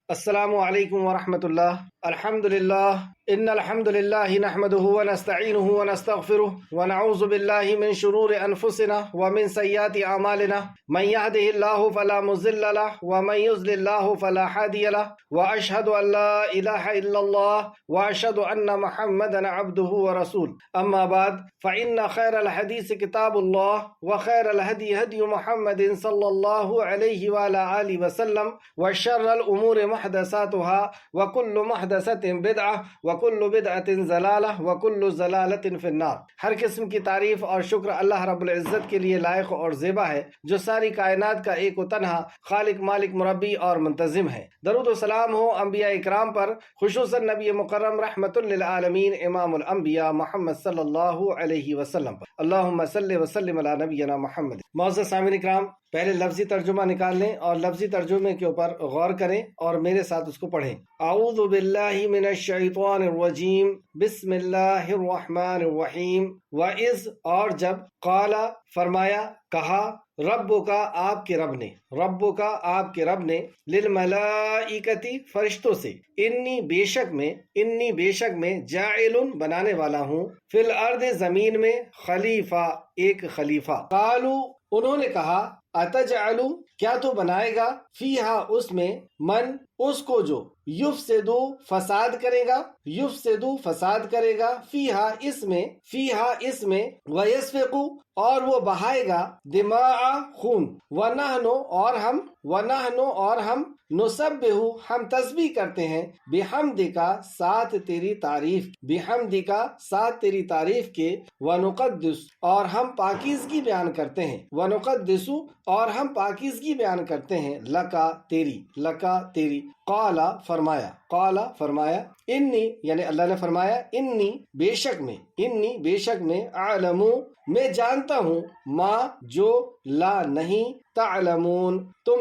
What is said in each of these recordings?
السلام علیکم ورحمۃ اللہ۔ الحمد للہ ان الحمد للہ نحمده ونستعینه ونستغفره ونعوذ باللہ من شرور انفسنا ومن سیئات اعمالنا من يهده الله فلا مضل له ومن يضلل الله فلا هادي له واشهد ان لا اله الا الله واشهد ان محمدا عبده ورسوله اما بعد فان خير الحديث كتاب الله وخير الهدي هدي محمد صلى الله عليه وعلى اله وسلم وشر الامور محدثاتها وكل محدثة بدعة وكل بدعة ضلالة وكل ضلالة في النار۔ ہر قسم کی تعریف اور شکر اللہ رب العزت کے لیے لائق اور زیبا ہے، جو ساری کائنات کا ایک و تنہا خالق مالک مربی اور منتظم ہے۔ درود و سلام ہو انبیاء اکرام پر، خصوصاً نبی مکرم رحمت للعالمین امام الانبیاء محمد صلی اللہ علیہ وسلم پر۔ اللہم صلی وسلم علی نبینا محمد۔ معزز سامعین اکرام، پہلے لفظی ترجمہ نکال لیں اور لفظی ترجمے کے اوپر غور کریں اور میرے ساتھ اس کو پڑھیں۔ اعوذ باللہ من الشیطان الرجیم، بسم اللہ الرحمن الرحیم۔ وَإِذْ اور جب، قال فرمایا، کہا، ربک آپ کے رب نے، ربک آپ کے رب نے، للملائکتی فرشتوں سے، انی بے شک میں جاعل بنانے والا ہوں، فی الارض زمین میں، خلیفہ ایک خلیفہ۔ قالوا انہوں نے کہا، اتجعل کیا تو بنائے گا، فیہا اس میں، من اس کو جو، یفسدو فساد کرے گا، فیہا اس میں، ویسفقو اور وہ بہائے گا، دماء خون، ونحن اور ہم، نسبح ہم تسبیح کرتے ہیں، بحمدکا ساتھ تیری تعریف کے، ونقدس اور ہم پاکیزگی بیان کرتے ہیں، لکا تیری، قال فرمایا، انی یعنی اللہ نے فرمایا، انی بے شک میں، اعلم میں جانتا ہوں، ما جو، لا نہیں، تعلمون تم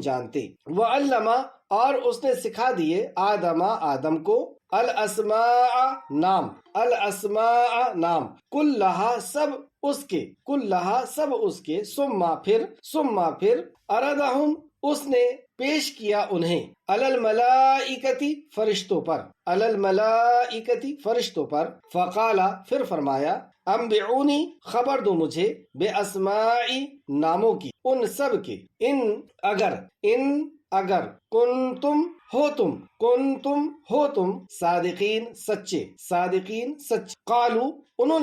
جانتے، وعلم اور اس نے سکھا دیے، آدم کو، الاسماء نام، کلہا سب اس کے، ثم پھر، اردہم اس نے پیش کیا انہیں، الملائکتی فرشتوں پر، فقال پھر فرمایا، انبئونی خبر دو مجھے، بے اسمائی ناموں کی، ان سب کے، ان اگر کنتم ہو تم صادقین سچے، قالو انہوں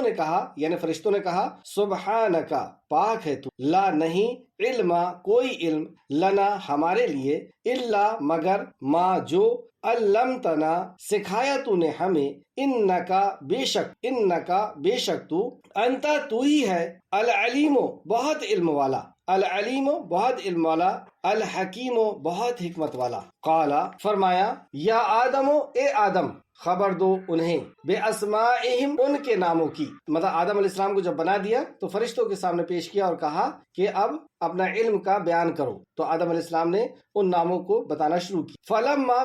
نے کہا یعنی فرشتوں نے کہا، سبحانک پاک ہے تو، لا نہیں، علم کوئی علم، لنا ہمارے لیے، الا مگر، ما جو، علمتنا سکھایا تو نے ہمیں، انکا بے شک تو، انتا تو ہی ہے، العلیم بہت علم والا، الحکیم بہت حکمت والا۔ قال فرمایا، یا آدم اے آدم، خبر دو انہیں، بے اسمائہم ان کے ناموں کی، مطلب آدم علیہ السلام کو جب بنا دیا تو فرشتوں کے سامنے پیش کیا اور کہا کہ اب اپنا علم کا بیان کرو، تو آدم علیہ السلام نے ان ناموں کو بتانا شروع کی۔ فلما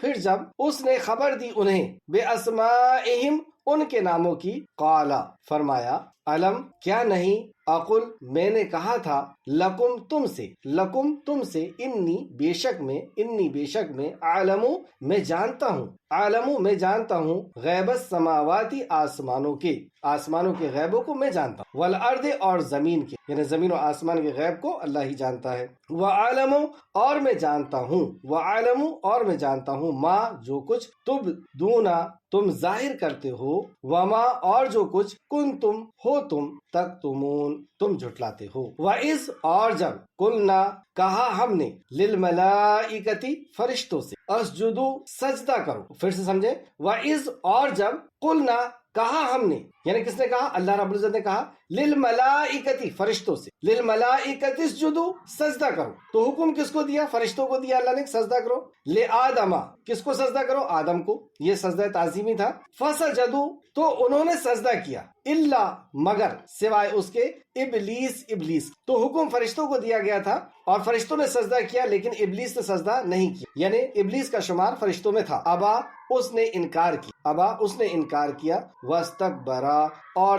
پھر جب اس نے خبر دی انہیں، بے اسمائہم ان کے ناموں کی، قال فرمایا، علم کیا نہیں، اقل میں نے کہا تھا، لکم تم سے، انی بے شک میں، عالم میں جانتا ہوں، غیب السماواتی آسمانوں کے غیبوں کو میں جانتا ہوں، والارض اور زمین کے یعنی زمین و آسمان کے غیب کو اللہ ہی جانتا ہے، وعالم اور میں جانتا ہوں، ما جو کچھ، تبدونا تم ظاہر کرتے ہو، وما اور جو کچھ، کنتم ہو تکتمون تم جھٹلاتے ہو، وَإِذْ اور جب، قلنا کہا ہم نے، للملائکتی فرشتوں سے، اسجدو سجدہ کرو، پھر سے سمجھے، وَإِذْ اور جب، قلنا کہا ہم نے، یعنی کس نے کہا، اللہ رب العزت نے کہا، للملائکتی فرشتوں سے، للملائکتی اسجدو سجدہ کرو، تو حکم کس کو دیا، فرشتوں کو دیا اللہ نے، سجدہ کرو، لآدم کس کو سجدہ کرو، آدم کو، یہ سجدہ تعظیمی تھا، فسجدو تو انہوں نے سجدہ کیا، الا مگر، سوائے اس کے، ابلیس تو حکم فرشتوں کو دیا گیا تھا اور فرشتوں نے سجدہ کیا، لیکن ابلیس نے سجدہ نہیں کیا، یعنی ابلیس کا شمار فرشتوں میں تھا، ابا اس نے انکار کیا، واستکبرا اور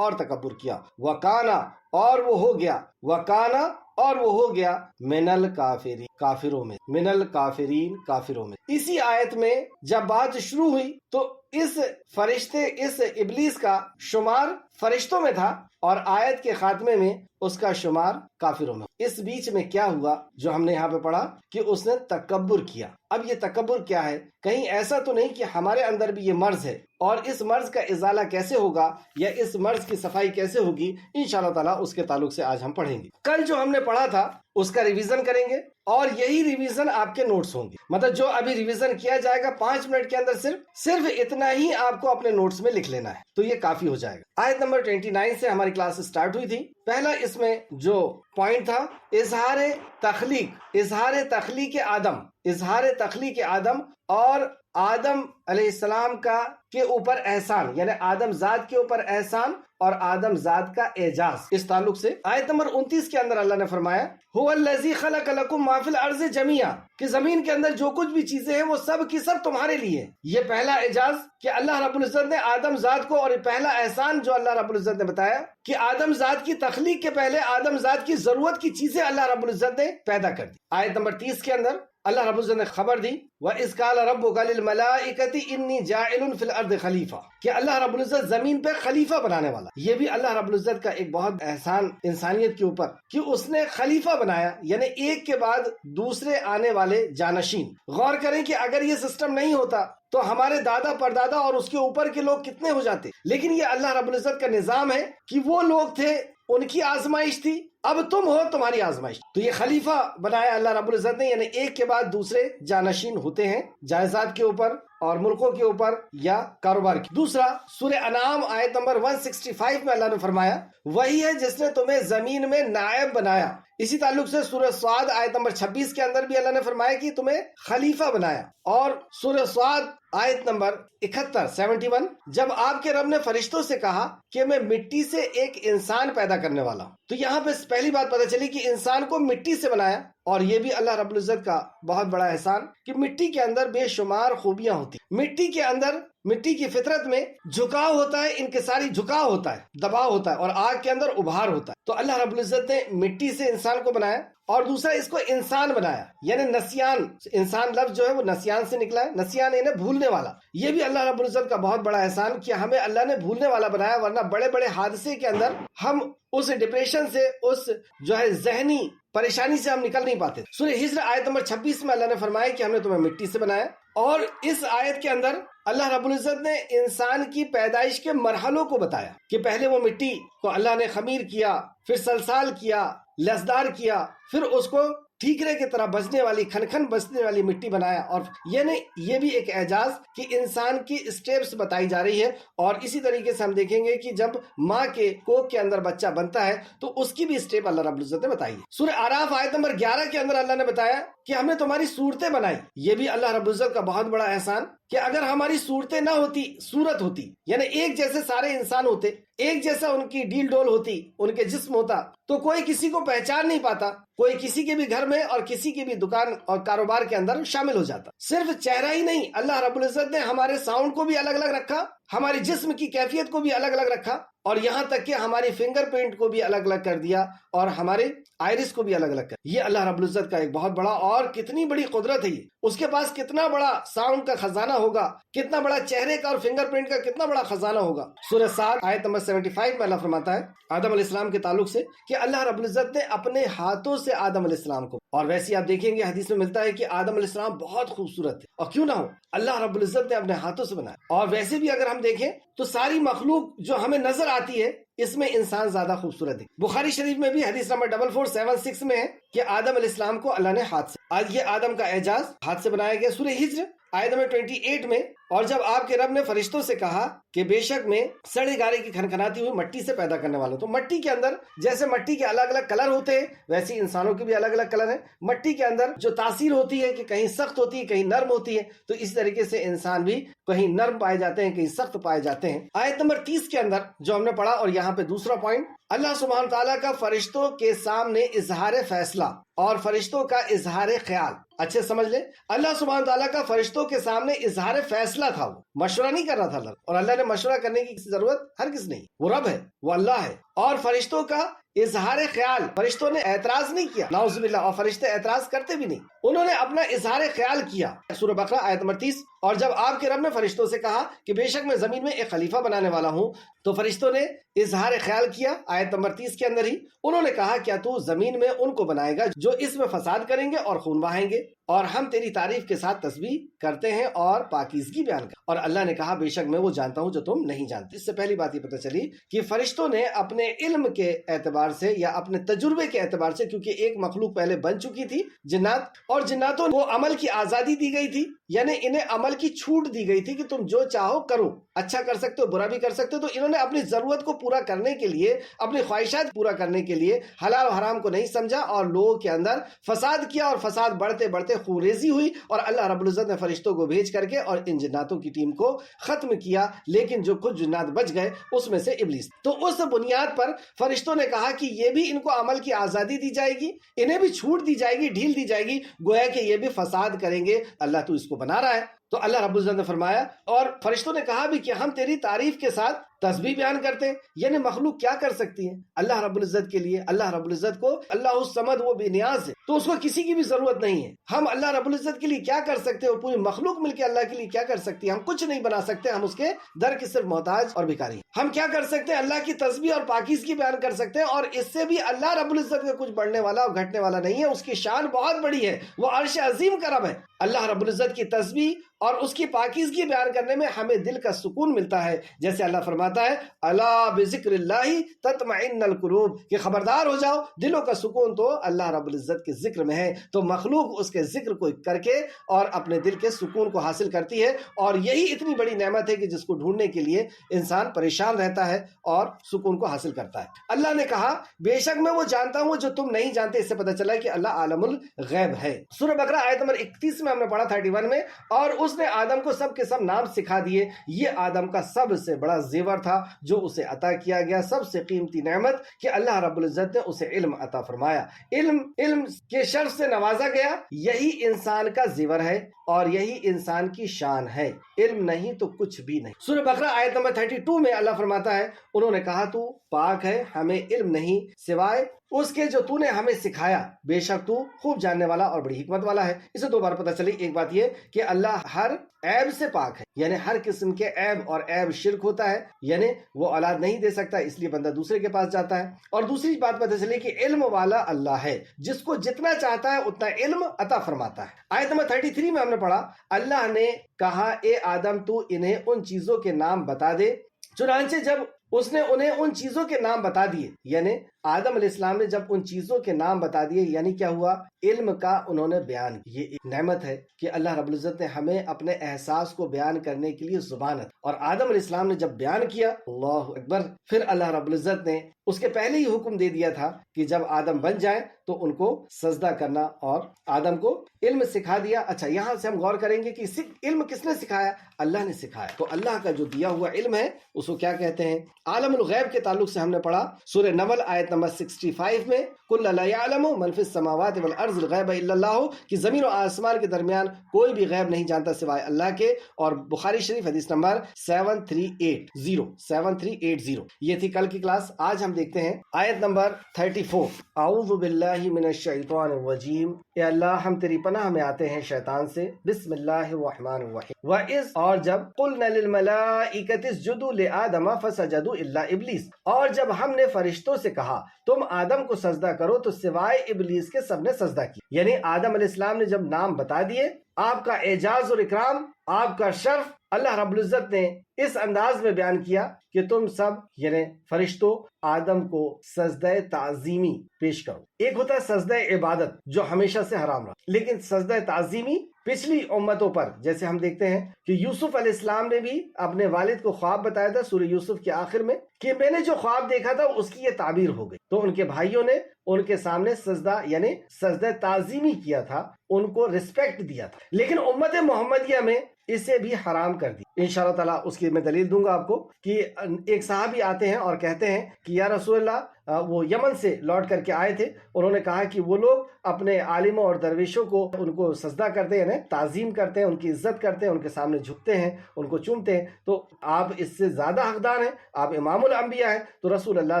تکبر کیا، وکانا اور وہ ہو گیا، وکانا اور وہ ہو گیا، من الکافرین کافروں میں، من الکافرین کافروں میں۔ اسی آیت میں جب بات شروع ہوئی تو اس فرشتے، اس ابلیس کا شمار فرشتوں میں تھا، اور آیت کے خاتمے میں اس کا شمار کافروں میں۔ اس بیچ میں کیا ہوا جو ہم نے یہاں پہ پڑھا کہ اس نے تکبر کیا۔ اب یہ تکبر کیا ہے؟ کہیں ایسا تو نہیں کہ ہمارے اندر بھی یہ مرض ہے، اور اس مرض کا ازالہ کیسے ہوگا یا اس مرض کی صفائی کیسے ہوگی، انشاءاللہ تعالیٰ اس کے تعلق سے آج ہم پڑھیں گے۔ کل جو ہم نے پڑھا تھا اس کا ریویژن کریں گے، اور یہی ریویژن آپ کے نوٹس ہوں گے۔ مطلب جو ابھی ریویژن کیا جائے گا 5 منٹ کے اندر صرف اتنا ہی آپ کو اپنے نوٹس میں لکھ لینا ہے، تو یہ کافی ہو جائے گا۔ آیت نمبر 29 سے ہماری کلاس سٹارٹ ہوئی تھی۔ پہلا اس میں جو پوائنٹ تھا اظہار تخلیق، اظہار تخلیق آدم، اظہار تخلیق آدم اور آدم علیہ السلام کا کے اوپر احسان، یعنی آدم ذات کے اوپر احسان اور آدم ذات کا اعجاز۔ اس تعلق سے آیت نمبر 29 کے اندر اللہ نے فرمایا هو الذی خلق لکم ما فی الارض جمیعا، کہ زمین کے اندر جو کچھ بھی چیزیں ہیں وہ سب کی سب تمہارے لیے۔ یہ پہلا اعجاز کہ اللہ رب العزت نے آدم ذات کو، اور پہلا احسان جو اللہ رب العزت نے بتایا کہ آدم ذات کی تخلیق کے پہلے آدم ذات کی ضرورت کی چیزیں اللہ رب العزت نے پیدا کر دی۔ آیت نمبر 30 کے اندر اللہ رب العزت نے خبر دی وَإِذْ قَالَ رَبُّكَ لِلْمَلَائِكَةِ إِنِّي جَاعِلٌ فِي الْأَرْضِ خَلِيفَةً، کہ اللہ رب العزت زمین پہ خلیفہ بنانے والا۔ یہ بھی اللہ رب العزت کا ایک بہت احسان انسانیت کے اوپر کہ اس نے خلیفہ بنایا، یعنی ایک کے بعد دوسرے آنے والے جانشین۔ غور کریں کہ اگر یہ سسٹم نہیں ہوتا تو ہمارے دادا پردادا اور اس کے اوپر کے لوگ کتنے ہو جاتے، لیکن یہ اللہ رب العزت کا نظام ہے کہ وہ لوگ تھے، ان کی آزمائش تھی، اب تم ہو، تمہاری آزمائش۔ تو یہ خلیفہ بنایا اللہ رب العزت نے، یعنی ایک کے بعد دوسرے جانشین ہوتے ہیں جائیداد کے اوپر اور ملکوں کے اوپر یا کاروبار کی۔ دوسرا سورہ انعام آیت نمبر 165 میں اللہ نے فرمایا وہی ہے جس نے تمہیں زمین میں نائب بنایا۔ اسی تعلق سے سورہ صاد آیت نمبر 26 کے اندر بھی اللہ نے فرمایا کہ تمہیں خلیفہ بنایا۔ اور سورہ صاد آیت نمبر 71 جب آپ کے رب نے فرشتوں سے کہا کہ میں مٹی سے ایک انسان پیدا کرنے والا ہوں، تو یہاں پہ پہلی بات پتہ چلی کہ انسان کو مٹی سے بنایا، اور یہ بھی اللہ رب العزت کا بہت بڑا احسان کہ مٹی کے اندر بے شمار خوبیاں ہوتی، مٹی کے اندر، مٹی کی فطرت میں جھکاؤ ہوتا ہے، انکساری جھکاؤ ہوتا ہے، دباؤ ہوتا ہے، اور آگ کے اندر ابھار ہوتا ہے۔ تو اللہ رب العزت نے مٹی سے انسان کو بنایا، اور دوسرا اس کو انسان بنایا، یعنی نسیان، انسان لفظ جو ہے وہ نسیان سے نکلا ہے، نسیان یعنی بھولنے والا۔ یہ بھی اللہ رب العزت کا بہت بڑا احسان کہ ہمیں اللہ نے بھولنے والا بنایا، ورنہ بڑے بڑے حادثے کے اندر ہم اس ڈپریشن سے، اس جو ہے ذہنی پریشانی سے ہم نکل نہیں پاتے۔ سورہ ہجر آیت نمبر 26 میں اللہ نے فرمایا کہ ہم نے تمہیں مٹی سے بنایا، اور اس آیت کے اندر اللہ رب العزت نے انسان کی پیدائش کے مرحلوں کو بتایا کہ پہلے وہ مٹی کو اللہ نے خمیر کیا، پھر سلسال کیا، لسدار کیا، پھر اس کو ٹھیکرے کی طرح بجنے والی، کھن بجنے والی مٹی بنایا۔ اور یعنی یہ بھی ایک اعجاز کہ انسان کی اسٹیپس بتائی جا رہی ہے۔ اور اسی طریقے سے ہم دیکھیں گے کہ جب ماں کے کوکھ کے اندر بچہ بنتا ہے تو اس کی بھی اسٹیپ اللہ رب العزت نے بتائی ہے۔ سورہ اعراف آیت نمبر 11 کے اندر اللہ نے بتایا کہ ہم نے تمہاری صورتیں بنائی۔ یہ بھی اللہ رب العزت کا بہت بڑا احسان کہ اگر ہماری صورتیں نہ ہوتی، صورت ہوتی، یعنی ایک جیسے سارے انسان ہوتے، ایک جیسا ان کی ڈیل ڈول ہوتی، ان کے جسم ہوتا، تو کوئی کسی کو پہچان نہیں پاتا، کوئی کسی کے بھی گھر میں اور کسی کی بھی دکان اور کاروبار کے اندر شامل ہو جاتا۔ صرف چہرہ ہی نہیں، اللہ رب العزت نے ہمارے ساؤنڈ کو بھی الگ الگ رکھا، ہماری جسم کی کیفیت کو بھی الگ الگ رکھا، اور یہاں تک کہ ہماری فنگر پرنٹ کو بھی الگ الگ کر دیا، اور ہمارے آئرس کو بھی الگ الگ کر دیا۔ یہ اللہ رب العزت کا ایک بہت بڑا، اور کتنی بڑی قدرت ہے یہ، اس کے پاس کتنا بڑا ساؤنڈ کا خزانہ ہوگا، کتنا بڑا چہرے کا اور فنگر پرنٹ کا کتنا بڑا خزانہ ہوگا۔ سورہ صاد آیت نمبر 75 میں اللہ فرماتا ہے آدم علیہ السلام کے تعلق سے کہ اللہ رب العزت نے اپنے ہاتھوں سے آدم علیہ السلام کو، اور ویسے آپ دیکھیں گے حدیث میں ملتا ہے کہ آدم علیہ السلام بہت خوبصورت ہے، اور کیوں نہ ہو، اللہ رب العزت نے اپنے ہاتھوں سے بنایا۔ اور ویسے بھی اگر ہم دیکھیں تو ساری مخلوق جو ہمیں نظر آتی ہے اس میں انسان زیادہ خوبصورت ہے۔ بخاری شریف میں بھی حدیث نمبر 4476 میں ہے کہ آدم علیہ السلام کو اللہ نے ہاتھ سے، آج یہ آدم کا اعجاز ہاتھ سے بنایا گیا۔ سورہ ہجر آیت نمبر 28 میں، اور جب آپ کے رب نے فرشتوں سے کہا کہ بے شک میں سڑے گارے کی کھنکھناتی ہوئی مٹی سے پیدا کرنے والا ہوں، تو مٹی کے اندر جیسے مٹی کے الگ الگ کلر ہوتے ہیں، ویسے انسانوں کے بھی الگ الگ کلر ہیں۔ مٹی کے اندر جو تاثیر ہوتی ہے کہ کہیں سخت ہوتی ہے، کہیں نرم ہوتی ہے، تو اس طریقے سے انسان بھی کہیں نرم پائے جاتے ہیں، کہیں سخت پائے جاتے ہیں۔ آیت نمبر 30 کے اندر جو ہم نے پڑھا، اور یہاں پہ دوسرا پوائنٹ، اللہ سبحانہ تعالیٰ کا فرشتوں کے سامنے اظہار فیصلہ اور فرشتوں کا اظہار خیال۔ اچھے سمجھ لیں، اللہ سبحانہ تعالیٰ کا فرشتوں کے سامنے اظہار فیصلہ تھا، وہ مشورہ نہیں کر رہا تھا اللہ، اور اللہ نے مشورہ کرنے کی ضرورت ہر کس نہیں، وہ رب ہے، وہ اللہ ہے۔ اور فرشتوں کا اظہار خیال فرشتوں نے اعتراض نہیں کیا، نعوذ باللہ، اور فرشتے اعتراض کرتے بھی نہیں، انہوں نے اپنا اظہار خیال کیا۔ سورہ بقرہ آیت نمبر 30۔ اور جب آپ کے رب نے فرشتوں سے کہا کہ بے شک میں زمین میں ایک خلیفہ بنانے والا ہوں، تو فرشتوں نے اظہار خیال کیا آیت نمبر 30 کے اندر ہی۔ انہوں نے کہا کیا تو زمین میں ان کو بنائے گا جو اس میں فساد کریں گے اور خون بہائیں گے، اور ہم تیری تعریف کے ساتھ تسبیح کرتے ہیں اور پاکیزگی بیان کرتے ہیں۔ اور اللہ نے کہا بے شک میں وہ جانتا ہوں جو تم نہیں جانتے۔ اس سے پہلی بات یہ پتہ چلی کہ فرشتوں نے اپنے علم کے اعتبار سے یا اپنے تجربے کے اعتبار سے، کیونکہ ایک مخلوق پہلے بن چکی تھی جنات، اور جناتوں کو عمل کی آزادی دی گئی تھی، یعنی انہیں عمل کی چھوٹ دی گئی تھی کہ تم جو چاہو کرو، اچھا کر سکتے ہو برا بھی کر سکتے ہو۔ تو انہوں نے اپنی ضرورت کو پورا کرنے کے لیے، اپنی خواہشات پورا کرنے کے لیے حلال و حرام کو نہیں سمجھا اور لوگوں کے اندر فساد کیا، اور فساد بڑھتے بڑھتے خونریزی ہوئی، اور اللہ رب العزت نے فرشتوں کو بھیج کر کے اور ان جناتوں کی ٹیم کو ختم کیا، لیکن جو کچھ جنات بچ گئے اس میں سے ابلیس۔ تو اس بنیاد پر فرشتوں نے کہا کہ یہ بھی ان کو عمل کی آزادی دی جائے گی، انہیں بھی چھوٹ دی جائے گی، ڈھیل دی جائے گی، گویا کہ یہ بھی فساد کریں گے۔ اللہ تو اس کو بنا رہا ہے۔ تو اللہ رب العزت نے فرمایا، اور فرشتوں نے کہا بھی کہ ہم تیری تعریف کے ساتھ تسبیح بیان کرتے ہیں۔ یعنی مخلوق کیا کر سکتی ہے اللہ رب العزت کے لیے؟ اللہ رب العزت کو، اللہ الصمد، وہ بے نیاز ہے، تو اس کو کسی کی بھی ضرورت نہیں ہے۔ ہم اللہ رب العزت کے لیے کیا کر سکتے ہیں؟ پوری مخلوق مل کے اللہ کے لیے کیا کر سکتی ہے؟ ہم کچھ نہیں بنا سکتے، ہم اس کے در کے صرف محتاج اور بھکاری ہیں۔ ہم کیا کر سکتے ہیں؟ اللہ کی تسبیح اور پاکیزگی بیان کر سکتے ہیں، اور اس سے بھی اللہ رب العزت کا کچھ بڑھنے والا اور گھٹنے والا نہیں ہے۔ اس کی شان بہت بڑی ہے، وہ عرش عظیم کا رب ہے۔ اللہ رب العزت کی تسبیح اور اس کی پاکیزگی بیان کرنے میں ہمیں دل کا سکون ملتا ہے، جیسے اللہ فرماتا ہے الا بذکر اللہ تطمئن القلوب، کہ خبردار ہو جاؤ، دلوں کا سکون تو اللہ رب العزت کے ذکر میں ہے۔ تو مخلوق اس کے ذکر کو کر کے اور اپنے دل کے سکون کو حاصل کرتی ہے، اور یہی اتنی بڑی نعمت ہے کہ جس کو ڈھونڈنے کے لیے انسان پریشان رہتا ہے اور سکون کو حاصل کرتا ہے۔ اللہ نے کہا بے شک میں وہ جانتا ہوں جو تم نہیں جانتے۔ اس سے پتہ چلا کہ اللہ عالم الغیب ہے۔ سورہ بقرہ آیت نمبر 31 میں ہم نے پڑھا 31 میں، اور اس نے آدم کو سب کے سب نام سکھا دیے۔ یہ آدم کا سب سے بڑا زیور تھا جو اسے عطا کیا گیا، سب سے قیمتی نعمت کہ اللہ رب العزت نے اسے علم عطا فرمایا، علم کے شرف سے نوازا گیا۔ یہی انسان کا زیور ہے اور یہی انسان کی شان ہے، علم نہیں تو کچھ بھی نہیں۔ سورہ بقرہ آیت نمبر 32 میں اللہ فرماتا ہے انہوں نے کہا تو پاک ہے، ہمیں علم نہیں سوائے اس کے جو تو نے ہمیں سکھایا، بے شک تو خوب جاننے والا اور بڑی حکمت والا ہے۔ اسے دو بار پتہ چلی، ایک بات یہ کہ اللہ ہر عیب سے پاک ہے، یعنی ہر قسم کے عیب، اور عیب شرک ہوتا ہے، یعنی وہ اولاد نہیں دے سکتا، اس لیے بندہ دوسرے کے پاس جاتا ہے۔ اور دوسری بات پتہ چلی کہ علم والا اللہ ہے، جس کو جتنا چاہتا ہے اتنا علم عطا فرماتا ہے۔ آیت نمبر 33 میں ہم نے پڑھا اللہ نے کہا اے آدم تو انہیں ان چیزوں کے نام بتا دے، چنانچہ جب اس نے انہیں ان چیزوں کے نام بتا دیے، یعنی آدم علیہ السلام نے جب ان چیزوں کے نام بتا دیے، یعنی کیا ہوا؟ علم کا انہوں نے بیان۔ یہ ایک نعمت ہے کہ اللہ رب العزت نے ہمیں اپنے احساس کو بیان کرنے کے لیے زبان عطا، اور آدم علیہ السلام نے جب بیان کیا، اللہ اکبر، پھر اللہ رب العزت نے اس کے پہلے ہی حکم دے دیا تھا کہ جب آدم بن جائیں تو ان کو سجدہ کرنا، اور آدم کو علم سکھا دیا۔ اچھا، یہاں سے ہم غور کریں گے کہ علم کس نے سکھایا؟ اللہ نے سکھایا۔ تو اللہ کا جو دیا ہوا علم ہے اس کو کیا کہتے ہیں؟ عالم الغیب کے تعلق سے ہم نے پڑھا سورہ نمل آیت نمبر 65 میں قل لا یعلم من فی السماوات والارض الغیب الا اللہ، کہ زمین و آسمان کے درمیان کوئی بھی غیب نہیں جانتا سوائے اللہ کے۔ اور بخاری شریف حدیث نمبر 7380 یہ تھی کل کی کلاس۔ آج ہم دیکھتے ہیں آیت نمبر 34۔ اعوذ باللہ من الشیطان الرجیم، اے اللہ ہم تیری پناہ میں آتے ہیں شیطان سے۔ بسم اللہ الرحمن الرحیم۔ وَإِذْ، اور جب قُلْنَا لِلْمَلَائِكَةِ اسْجُدُوا لِآدَمَ فَسَجَدُوا إِلَّا إِبْلِيسَ، اور جب ہم نے فرشتوں سے کہا تم آدم کو سجدہ کرو تو سوائے ابلیس کے سب نے سجدہ کیا۔ یعنی آدم علیہ السلام نے جب نام بتا دیے، آپ کا اعجاز اور اکرام، آپ کا شرف اللہ رب العزت نے اس انداز میں بیان کیا کہ تم سب یعنی فرشتوں آدم کو سجدہ تعظیمی پیش کرو۔ ایک ہوتا ہے سجدہ عبادت جو ہمیشہ سے حرام رہا، لیکن سجدہ تعظیمی پچھلی امتوں پر، جیسے ہم دیکھتے ہیں کہ یوسف علیہ السلام نے بھی اپنے والد کو خواب بتایا تھا سورہ یوسف کے آخر میں کہ میں نے جو خواب دیکھا تھا اس کی یہ تعبیر ہو گئی، تو ان کے بھائیوں نے ان کے سامنے سجدہ یعنی سجدہ تعظیمی کیا تھا، ان کو رسپیکٹ دیا تھا، لیکن امت محمدیہ میں اسے بھی حرام کر دی۔ انشاءاللہ تعالیٰ اس کی میں دلیل دوں گا آپ کو کہ ایک صحابی آتے ہیں اور کہتے ہیں کہ یا رسول اللہ وہ یمن سے لوٹ کر کے آئے تھے. انہوں نے کہا کہ وہ لوگ اپنے عالموں اور درویشوں کو ان کو سجدہ کرتے ہیں، یعنی تعظیم کرتے ہیں، ان کی عزت کرتے ہیں، ان کے سامنے جھکتے ہیں، ان کو چومتے ہیں. تو آپ اس سے زیادہ حقدار ہیں، آپ امام الانبیاء ہیں. تو رسول اللہ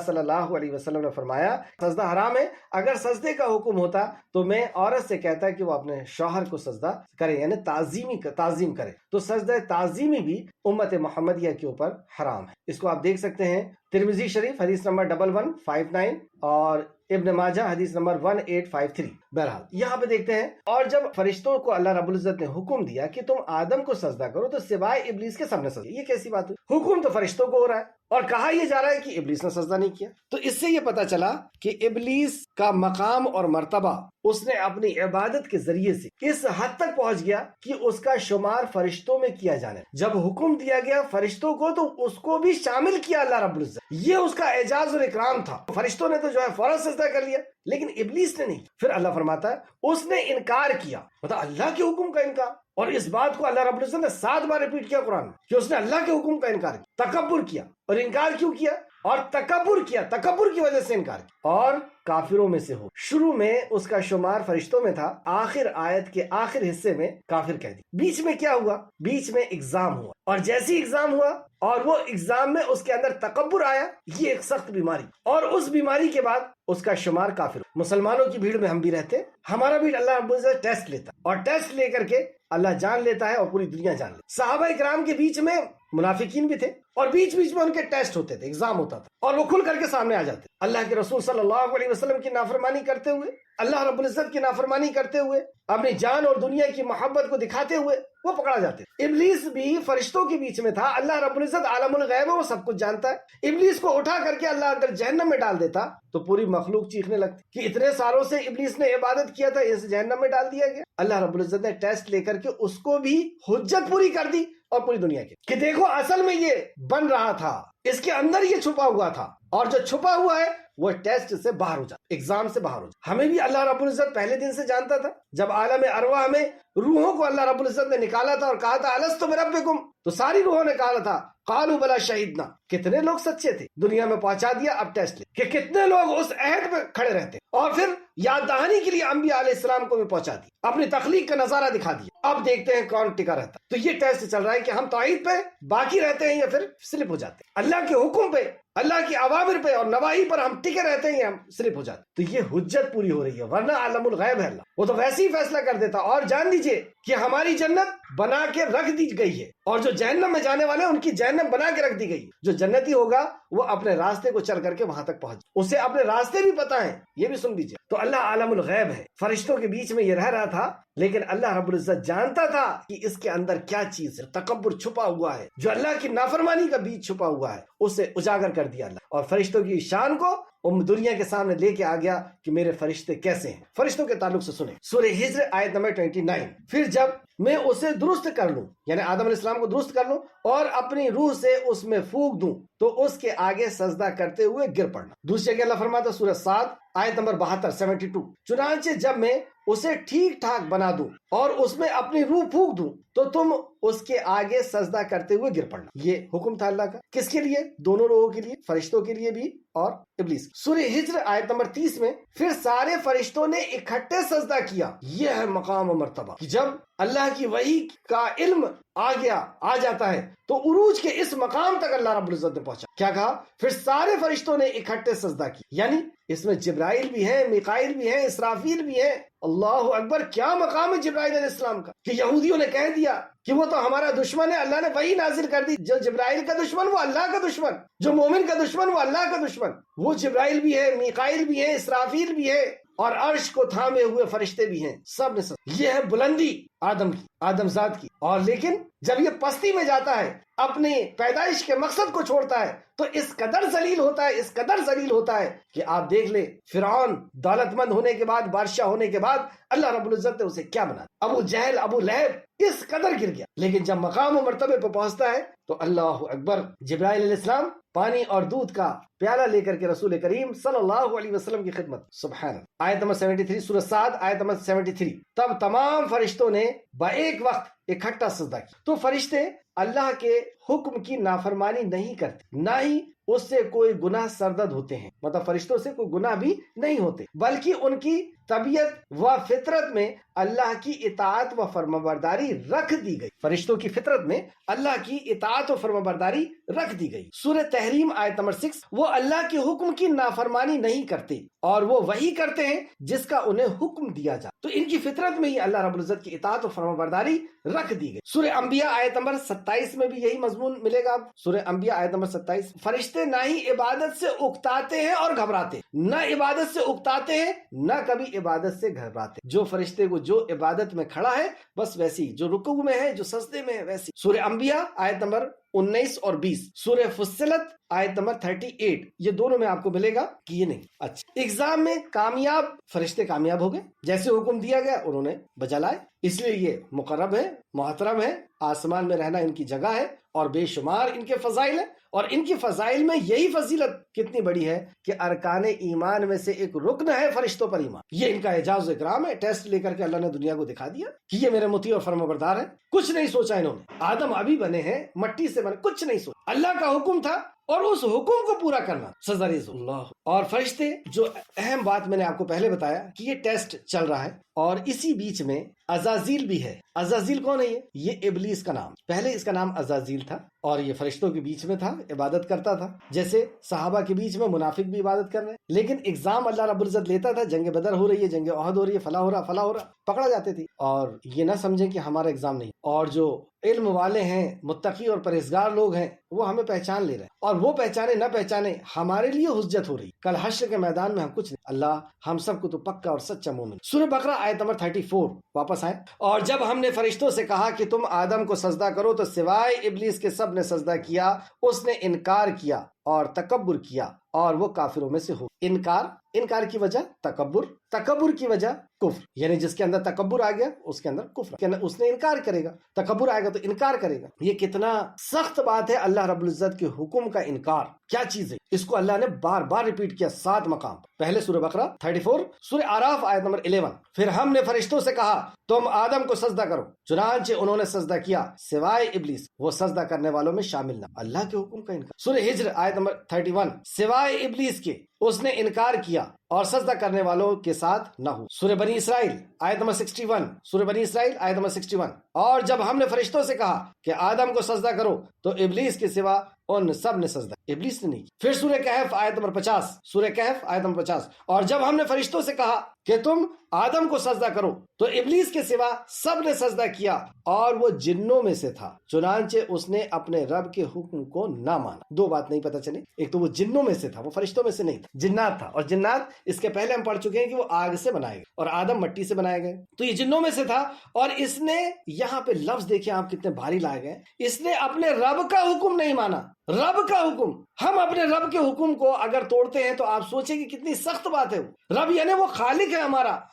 صلی اللہ علیہ وسلم نے فرمایا سجدہ حرام ہے. اگر سجدے کا حکم ہوتا تو میں عورت سے کہتا کہ وہ اپنے شوہر کو سجدہ کرے، یعنی تعظیم کرے. تو سجدہ تعظیمی بھی امت محمدیہ کے اوپر حرام ہے. اس کو آپ دیکھ سکتے ہیں ترمذی شریف حدیث نمبر 1159 اور ابن ماجہ حدیث نمبر 1853. بہرحال یہاں پہ دیکھتے ہیں، اور جب فرشتوں کو اللہ رب العزت نے حکم دیا کہ تم آدم کو سجدہ کرو تو سوائے ابلیس کے سب نے سجدہ. یہ کیسی بات ہوئی؟ حکم تو فرشتوں کو ہو رہا ہے اور کہا یہ جا رہا ہے کہ ابلیس نے سجدہ نہیں کیا. تو اس سے یہ پتا چلا کہ ابلیس کا مقام اور مرتبہ اس نے اپنی عبادت کے ذریعے سے اس حد تک پہنچ گیا کہ اس کا شمار فرشتوں میں کیا جانے. جب حکم دیا گیا فرشتوں کو تو اس کو بھی شامل کیا اللہ رب العزت. یہ اس کا اعزاز اور اکرام تھا. فرشتوں نے تو جو ہے فوراً سجدہ کر لیا، لیکن ابلیس نے نہیں. پھر اللہ فرماتا ہے اس نے انکار کیا، مطلب اللہ کے حکم کا انکار. اور اس بات کو اللہ رب العزت نے 7 بار ریپیٹ کیا قرآن میں کہ اس نے اللہ کے حکم کا انکار کیا، تکبر کیا. اور انکار کیوں کیا؟ اور تکبر کی وجہ سے انکار کیا. اور کافروں میں سے ہو. شروع میں اس کا شمار فرشتوں میں تھا، آخر آیت کے آخر حصے میں کافر کہہ دی. بیچ میں کیا ہوا؟ بیچ میں ایگزام ہوا، اور جیسی ایگزام ہوا اور وہ ایگزام میں اس کے اندر تکبر آیا، یہ ایک سخت بیماری. اور اس بیماری کے بعد اس کا شمار کافر. مسلمانوں کی بھیڑ میں ہم بھی رہتے ہیں، ہمارا بھی اللہ رب العزت ٹیسٹ لیتا ہے، اور ٹیسٹ لے کر کے اللہ جان لیتا ہے اور پوری دنیا جان لیتا. صحابہ اکرام کے بیچ میں منافقین بھی تھے، اور بیچ میں ان کے ٹیسٹ ہوتے تھے، ایگزام ہوتا تھا، اور وہ کھل کر کے سامنے آ جاتے. اللہ کے رسول صلی اللہ علیہ وسلم کی نافرمانی کرتے ہوئے، اللہ رب العزت کی نافرمانی کرتے ہوئے، اپنی جان اور دنیا کی محبت کو دکھاتے ہوئے وہ پکڑا جاتے. ابلیس بھی فرشتوں کے بیچ میں تھا. اللہ رب العزت عالم الغیب ہے، وہ سب کچھ جانتا ہے. ابلیس کو اٹھا کر کے اللہ اگر جہنم میں ڈال دیتا تو پوری مخلوق چیخنے لگتی کہ اتنے سالوں سے ابلیس نے عبادت کیا تھا، اس جہنم میں ڈال دیا گیا. اللہ رب العزت نے ٹیسٹ لے کر کے اس کو بھی حجت پوری کر دی، اور پوری دنیا کی، کہ دیکھو اصل میں یہ بن رہا تھا، اس کے اندر یہ چھپا ہوا تھا، اور جو چھپا ہوا ہے وہ ٹیسٹ سے باہر ہو جاتا، ایگزام سے باہر ہو جاتا. ہمیں بھی اللہ رب العزت پہلے دن سے جانتا تھا. جب عالم ارواح میں روحوں کو اللہ رب العزت نے نکالا تھا اور کہا تھا الستو بربکم، تو ساری روحوں نے کہا تھا قالوا بلا شہیدنا. کتنے لوگ سچے تھے؟ دنیا میں پہنچا دیا. اب ٹیسٹ لے کہ کتنے لوگ اس عہد پہ کھڑے رہتے، اور پھر یاد دہانی کے لیے انبیاء علیہ السلام کو بھی پہنچا دیا، اپنی تخلیق کا نظارہ دکھا دیا. اب دیکھتے ہیں کون ٹکا رہتا. تو یہ ٹیسٹ چل رہا ہے کہ ہم توحید پہ باقی رہتے ہیں یا پھر سلپ ہو جاتے ہیں. اللہ کے حکم پہ، اللہ کی اوامر پہ اور نواہی پر ہم ٹکے رہتے ہیں یا ہم سلپ ہو جاتے. تو یہ حجت پوری ہو رہی ہے، ورنہ عالم الغیب ہے اللہ، وہ تو ویسے ہی فیصلہ کر دیتا. اور جان دیجئے کہ ہماری جنت بنا کے رکھ دی گئی ہے، اور جو جہنم میں جانے والے ان کی جہنم بنا کے رکھ دی گئی. جو جنتی ہوگا وہ اپنے راستے کو چل کر کے وہاں تک پہنچ، اسے اپنے راستے بھی پتہ ہیں. یہ بھی سن لیجئے. تو اللہ عالم الغیب ہے. فرشتوں کے بیچ میں یہ رہ رہا تھا، لیکن اللہ رب العزت جانتا تھا کہ اس کے اندر کیا چیز ہے. تکبر چھپا ہوا ہے، جو اللہ کی نافرمانی کا بیج چھپا ہوا ہے، اسے اجاگر کر دیا اللہ. اور فرشتوں کی شان کو دنیا کے سامنے لے کے آ گیا کہ میرے فرشتے کیسے ہیں. فرشتوں کے تعلق سے سنیں سورہ ہجر آیت نمبر 29. پھر جب میں اسے درست کر لوں، یعنی آدم علیہ السلام کو درست کر لوں اور اپنی روح سے اس میں پھونک دوں تو اس کے آگے سجدہ کرتے ہوئے گر پڑنا. دوسری جگہ اللہ فرماتا سورہ 7 آیت نمبر 72 چنانچہ جب میں اسے ٹھیک ٹھاک بنا دوں اور اس میں اپنی روح پھونک دوں تو تم اس کے آگے سجدہ کرتے ہوئے گر پڑنا. یہ حکم تھا اللہ کا. کس کے لیے؟ دونوں روحوں کے لیے، فرشتوں کے لیے بھی اور ابلیس. سورہ ہجر آیت نمبر 30 میں پھر سارے فرشتوں نے اکٹھے سجدہ کیا. یہ ہے مقام و مرتبہ کہ جب اللہ کی وحی کا علم آ جاتا ہے تو عروج کے اس مقام تک اللہ رب العزت نے پہنچا. کیا کہا؟ پھر سارے فرشتوں نے اکٹھے سجدہ کی. یعنی اس میں جبرائیل بھی ہیں، میکائیل بھی ہیں، اسرافیل بھی ہیں. اللہ اکبر! کیا مقام ہے جبرائیل علیہ السلام کا کہ یہودیوں نے کہہ دیا کہ وہ تو ہمارا دشمن ہے. اللہ نے وحی نازل کر دی. جو جبرائیل کا دشمن وہ اللہ کا دشمن، جو مومن کا دشمن وہ اللہ کا دشمن. وہ جبرائیل بھی ہے، میکائیل بھی ہے، اسرافیل بھی ہے، اور عرش کو تھامے ہوئے فرشتے بھی ہیں. سب نے یہ ہے بلندی آدم کی، آدم ذات کی. اور لیکن جب یہ پستی میں جاتا ہے، اپنی پیدائش کے مقصد کو چھوڑتا ہے، تو اس قدر ذلیل ہوتا ہے کہ آپ دیکھ لیں فرعون دولت مند ہونے کے بعد، بادشاہ ہونے کے بعد، اللہ رب العزت نے اسے کیا بنا. ابو جہل، ابو لہب اس قدر گر گیا. لیکن جب مقام و مرتبے پہ پہنچتا ہے تو اللہ اکبر، جبرائیل علیہ السلام پانی اور دودھ کا پیالہ لے کر کے رسول کریم صلی اللہ علیہ وسلم کی خدمت. سبحان اللہ. آیت نمبر 73 سورہ 7 آیت نمبر 73. تب تمام فرشتوں نے با ایک وقت اکٹھا سجدہ کیا. تو فرشتے اللہ کے حکم کی نافرمانی نہیں کرتے، نہ ہی اس سے کوئی گناہ سرزد ہوتے ہیں، مطلب فرشتوں سے کوئی گناہ بھی نہیں ہوتے، بلکہ ان کی طبیعت و فطرت میں اللہ کی اطاعت و فرمانبرداری رکھ دی گئی۔ فرشتوں کی فطرت میں اللہ کی اطاعت و فرمانبرداری رکھ دی گئی۔ سورہ تحریم آیت نمبر 6، وہ اللہ کے حکم کی نافرمانی نہیں کرتے اور وہ وہی کرتے ہیں جس کا انہیں حکم دیا جائے، تو ان کی فطرت میں ہی اللہ رب العزت کی اطاعت و فرمانبرداری رکھ دی گئی۔ سورہ انبیاء آیت نمبر 27 میں بھی یہی مضمون ملے گا۔ سورہ انبیاء آیت نمبر 27، فرشتے نہ ہی عبادت سے اکتاتے ہیں اور گھبراتے، نہ عبادت سے اکتاتے ہیں نہ کبھی عبادت سے گھبراتے۔ جو فرشتے کو جو عبادت میں کھڑا ہے بس ویسی، جو رکوع میں ہے، جو سجدے میں ہے ویسی۔ سورہ انبیاء آیت نمبر 19 اور 20، سورہ فصلت آیت نمبر 38، یہ دونوں میں آپ کو ملے گا کہ یہ نہیں۔ اچھا، ایگزام میں کامیاب فرشتے کامیاب ہو گئے، جیسے حکم دیا گیا انہوں نے بجا لائے، اس لیے یہ مقرب ہے، محترم ہے، آسمان میں رہنا ان کی جگہ ہے اور بے شمار ان کے فضائل ہیں، اور ان کی فضائل میں یہی فضیلت کتنی بڑی ہے کہ ارکان ایمان میں سے ایک رکن ہے فرشتوں پر ایمان۔ یہ ان کا اعزاز و اکرام ہے، ٹیسٹ لے کر کے اللہ نے دنیا کو دکھا دیا کہ یہ میرے مطیع اور فرمانبردار ہیں۔ کچھ نہیں سوچا انہوں نے، آدم ابھی بنے ہیں، مٹی سے بنے، کچھ نہیں سوچا، اللہ کا حکم تھا اور اس حکم کو پورا کرنا سزا اللہ۔ اور فرشتے، جو اہم بات میں نے آپ کو پہلے بتایا کہ یہ ٹیسٹ چل رہا ہے، اور اسی بیچ میں عزازیل بھی ہے۔ عزازیل کون ہے؟ یہ ابلیس کا نام، پہلے اس کا نام عزازیل تھا، اور یہ فرشتوں کے بیچ میں تھا، عبادت کرتا تھا، جیسے صحابہ کے بیچ میں منافق بھی عبادت کر رہے ہیں، لیکن اگزام اللہ رب العزت لیتا تھا، جنگ بدر ہو رہی ہے، جنگ احد ہو رہی ہے، فلاں ہو رہا، پکڑا جاتے تھے، اور یہ نہ سمجھیں کہ ہمارا اگزام نہیں، اور جو علم والے ہیں، متقی اور پرہیزگار لوگ ہیں، وہ ہمیں پہچان لے رہے ہیں، اور وہ پہچانے نہ پہچانے ہمارے لیے حجت ہو رہی، کل حشر کے میدان میں ہم کچھ نہیں۔ اللہ ہم سب کو تو پکا اور سچا مومن۔ سورہ بقرہ آیت نمبر 34، واپس آئے، اور جب ہم نے فرشتوں سے کہا کہ تم آدم کو سجدہ کرو تو سوائے ابلیس کے سب نے سجدہ کیا، اس نے انکار کیا اور تکبر کیا، اور وہ کافروں میں سے ہو۔ انکار کی وجہ تکبر کی وجہ کفر، یعنی جس کے اندر تکبر آ گیا اس کے اندر کفر، اس نے انکار کرے گا، تکبر آئے گا تو انکار کرے گا۔ یہ کتنا سخت بات ہے، اللہ رب العزت کے حکم کا انکار کیا چیز ہے، اس کو اللہ نے بار بار ریپیٹ کیا 7 مقام، پہلے سورہ بقرہ 34، سورہ آراف آیت نمبر 11، پھر ہم نے فرشتوں سے کہا تم آدم کو سجدہ کرو، چنانچہ انہوں نے سجدہ کیا سوائے ابلیس، وہ سجدہ کرنے والوں میں شامل نہ، اللہ کے حکم کا انکار۔ سورہ ہجر آیت نمبر 31، سوائے ابلیس کے اس نے انکار کیا اور سجدہ کرنے والوں کے ساتھ نہ ہو۔ سورہ بنی اسرائیل آیت نمبر 61، سورہ بنی اسرائیل آیت نمبر 61، اور جب ہم نے فرشتوں سے کہا کہ آدم کو سجدہ کرو تو ابلیس کے سوا ان سب نے سجدہ، ابلیس نے نہیں کی۔ پھر سورہ کہف آیت نمبر 50، سورہ کہف آیت نمبر 50، اور جب ہم نے فرشتوں سے کہا کہ تم آدم کو سجدہ کرو تو ابلیس کے سوا سب نے سجدہ کیا اور وہ جنوں میں سے تھا، چنانچہ اس نے اپنے رب کے حکم کو نہ مانا۔ دو بات نہیں پتہ چلے، ایک تو وہ جنوں میں سے تھا، وہ فرشتوں میں سے نہیں تھا، جنات تھا، اور جنات اس کے پہلے ہم پڑھ چکے ہیں کہ وہ آگ سے بنائے گئے اور آدم مٹی سے بنائے گئے، تو یہ جنوں میں سے تھا، اور اس نے یہاں پہ لفظ دیکھیں آپ کتنے بھاری لائے گئے، اس نے اپنے رب کا حکم نہیں مانا۔ رب کا حکم، ہم اپنے رب کے حکم کو اگر توڑتے ہیں تو آپ سوچیں کہ کتنی سخت بات ہے۔ رب یعنی وہ خالق ہے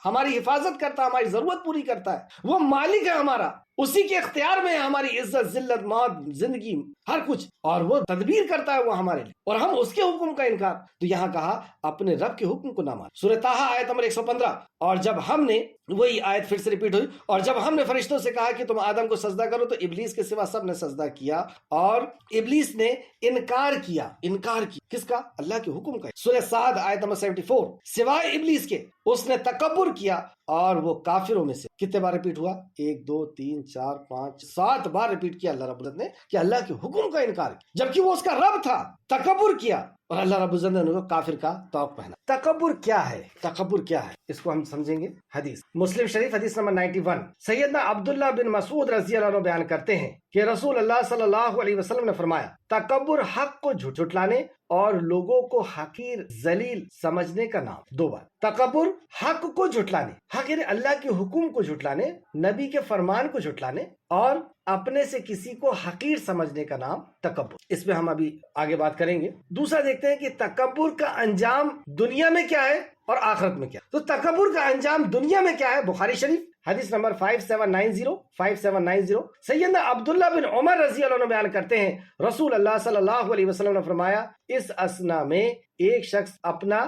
ہماری حفاظت کرتا ہے، ہماری ضرورت پوری کرتا ہے، وہ مالک ہے ہمارا، اسی کے اختیار میں ہے ہماری عزت، ذلت، موت، زندگی، ہر کچھ، اور وہ تدبیر کرتا ہے وہ ہمارے لیے، اور ہم اس کے حکم کا انکار۔ تو یہاں کہا اپنے رب کے حکم کو نہ مان۔ سورہ طٰہٰ آیت نمبر 115، اور جب ہم نے، وہی آیت پھر سے ریپیٹ ہوئی، اور جب ہم نے فرشتوں سے کہا کہ تم آدم کو سجدہ کرو تو ابلیس کے سوا سب نے سجدہ کیا، اور ابلیس نے انکار کیا کس کا؟ اللہ کے حکم کا۔ سورہ صاد آیت نمبر 74، سوائے ابلیس کے اس نے تکبر کیا اور وہ کافروں میں سے۔ کتنے بار ریپیٹ ہوا؟ 1 2 3 4 5 7 بار ریپیٹ کیا اللہ رب العزت نے کہ اللہ کے حکم کا انکار کیا، جبکہ وہ اس کا رب تھا، تکبر کیا، اور اللہ رب العزت نے ان کو کافر کا طوق پہنا۔ تکبر کیا ہے؟ اس کو ہم سمجھیں گے۔ حدیث مسلم شریف حدیث نمبر 91، سیدنا عبداللہ بن مسعود رضی اللہ عنہ بیان کرتے ہیں کہ رسول اللہ صلی اللہ علیہ وسلم نے فرمایا، تکبر حق کو جھٹلانے اور لوگوں کو حقیر ذلیل سمجھنے کا نام۔ دو بار تکبر، حق کو جھٹلانے، حق یعنی اللہ کے حکم کو جھٹلانے، نبی کے فرمان کو جھٹلانے، اور اپنے سے کسی کو حقیر سمجھنے کا نام تکبر۔ اس پہ ہم ابھی آگے بات کریں گے۔ دوسرا دیکھتے ہیں کہ تکبر کا انجام دنیا میں کیا ہے اور آخرت میں کیا۔ تو تکبر کا انجام دنیا میں کیا ہے؟ بخاری شریف حدیث نمبر 5790 سیدنا عبداللہ بن عمر رضی اللہ عنہ بیان کرتے ہیں، رسول اللہ صلی اللہ علیہ وسلم نے فرمایا، اس اسنا میں ایک شخص اپنا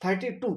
32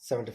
75,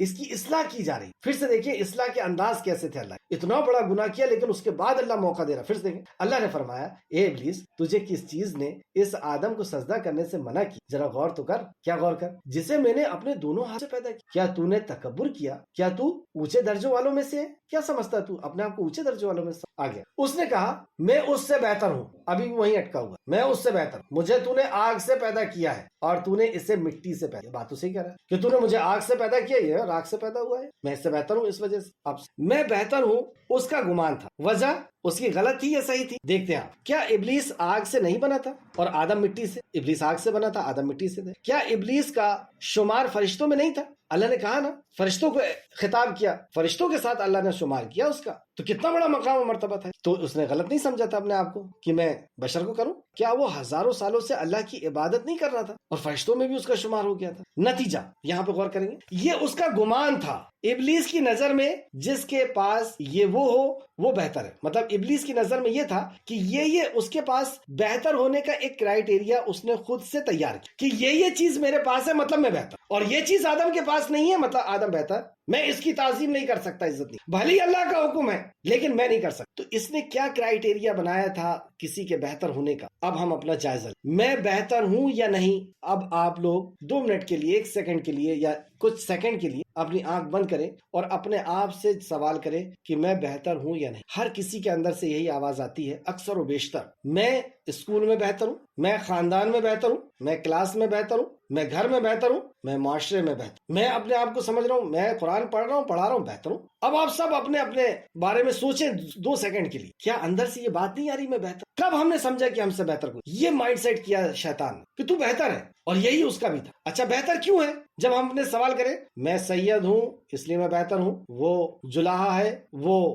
اس کی اصلاح کی جا رہی. پھر سے دیکھیں اصلاح کے انداز کیسے تھے. اللہ اتنا بڑا گناہ کیا لیکن اس کے بعد اللہ موقع دے رہا. پھر سے دیکھیں اللہ نے فرمایا اے ابلیس تجھے کس چیز نے اس آدم کو سجدہ کرنے سے منع کی؟ ذرا غور تو کر. کیا غور کر؟ جسے میں نے اپنے دونوں ہاتھ سے پیدا کیا. کیا تو نے تکبر کیا؟ کیا تو اونچے درجوں والوں میں سے ہے؟ کیا سمجھتا تو اپنے آپ کو اونچے درجوں والوں میں سے؟ آ گیا. اس نے کہا میں اس سے بہتر ہوں. ابھی وہیں اٹکا ہوا. میں اس سے بہتر ہوں. مجھے تو نے آگ سے پیدا کیا ہے اور تو نے اسے مٹی سے پیدا. بات تو صحیح کہہ رہا ہے کہ تو نے مجھے آگ سے پیدا کیا, یہ آگ سے پیدا ہوا ہے. میں اس سے بہتر ہوں. اس وجہ سے اب میں بہتر ہوں. اس کا گمان تھا. وجہ اس کی غلط تھی یا صحیح تھی؟ دیکھتے ہیں. کیا ابلیس آگ سے نہیں بنا تھا اور آدم مٹی سے؟ ابلیس آگ سے بنا تھا, آدم مٹی سے تھے. کیا ابلیس کا شمار فرشتوں میں نہیں تھا؟ اللہ نے کہا نا فرشتوں کو خطاب کیا, فرشتوں کے ساتھ اللہ نے شمار کیا اس کا. تو کتنا بڑا مقام و مرتبہ تھا. تو اس نے غلط نہیں سمجھا تھا اپنے آپ کو کہ میں بشر کو کروں. کیا وہ ہزاروں سالوں سے اللہ کی عبادت نہیں کر رہا تھا اور فرشتوں میں بھی اس کا شمار ہو گیا تھا؟ نتیجہ یہاں پہ غور کریں گے, یہ اس کا گمان تھا. ابلیس کی نظر میں جس کے پاس یہ وہ ہو وہ بہتر ہے. مطلب ابلیس کی نظر میں یہ تھا کہ یہ اس کے پاس بہتر ہونے کا ایک کرائیٹیریا اس نے خود سے تیار کیا کہ یہ چیز میرے پاس ہے مطلب میں بہتر, اور یہ چیز آدم کے پاس نہیں ہے مطلب آدم بہتر. میں اس کی تعظیم نہیں کر سکتا, عزت نہیں, بھلی اللہ کا حکم ہے لیکن میں نہیں کر سکتا. تو اس نے کیا کرائیٹیریا بنایا تھا کسی کے بہتر ہونے کا؟ اب ہم اپنا جائزہ لیں. میں بہتر ہوں یا نہیں؟ اب آپ لوگ 2 منٹ کے لیے, 1 سیکنڈ کے لیے یا کچھ سیکنڈ کے لیے اپنی آنکھ بند کریں اور اپنے آپ سے سوال کریں کہ میں بہتر ہوں یا نہیں. ہر کسی کے اندر سے یہی آواز آتی ہے اکثر و بیشتر, میں اسکول میں بہتر ہوں, میں خاندان میں بہتر ہوں, میں کلاس میں بہتر ہوں, میں گھر میں بہتر ہوں, میں معاشرے میں بہتر, میں اپنے آپ کو سمجھ رہا ہوں, میں قرآن پڑھ رہا ہوں, بہتر ہوں. اب آپ سب اپنے اپنے بارے میں سوچیں 2 سیکنڈ کے لیے, کیا اندر سے یہ بات نہیں آ رہی میں بہتر؟ کب ہم نے سمجھا کہ ہم سے بہتر کوئی؟ یہ مائنڈ سیٹ کیا شیطان کہ تو بہتر ہے, اور یہی اس کا بھی تھا. اچھا بہتر کیوں ہے؟ جب ہم اپنے سوال کریں میں سید ہوں اس لیے میں بہتر ہوں, وہ جلاحہ ہے, وہ